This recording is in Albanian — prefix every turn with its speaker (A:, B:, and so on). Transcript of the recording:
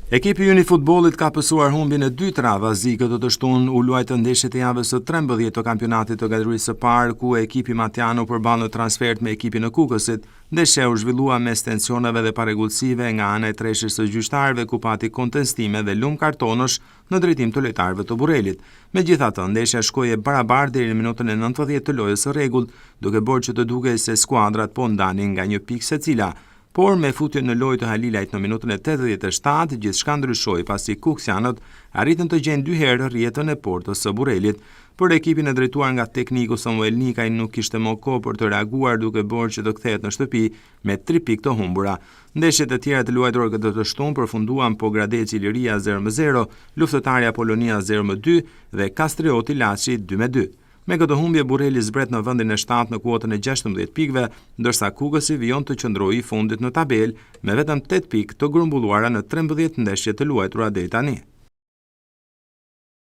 A: Ekipi i Unifutbollit ka pësuar humbjen e 2 radhazi këtë të shtunë u luajtë ndeshjet e javës së 13 të kampionatit të kategorisë së parë, ku ekipi Matjano përballë në transfert me ekipin e Kukësit. Ndeshja u zhvillua mes tensioneve dhe paregullësive nga ana e treshës së gjyqtarëve, ku pati kontestime dhe lum kartonësh në drejtim të lojtarëve të Burrelit. Megjithatë, ndeshja shkoi e barabartë deri në minutën e 90 të lojës së rregullt, duke bërë që të dukej se skuadrat po ndanin nga 1 pikë secila. Por me futjen në lojë të Halilajt në minutën e 87, gjithçka ndryshoi pasi kuksianët arritën të gjejnë 2 herë rrjetën e portës së Burrelit. Për ekipin e drejtuar nga tekniku Samuel Nikaj nuk kishte më kohë për të reaguar, duke bërë që të kthehet në shtëpi me 3 pikë të humbura. Ndeshjet e tjera të luajtura këtë të shtunë përfunduan Pogradeci Iliria 0-0, Luftëtarja Polonia 0-2 dhe Kastrioti Laçi 2-2. Me këtë humbje, Burreli zbret në vendin e 7 në kuotën e 16 pikëve, ndërsa Kukësi vijon të qëndrojë i fundit në tabelë me vetëm 8 pikë të grumbulluara në 13 ndeshje të luajtura deri tani.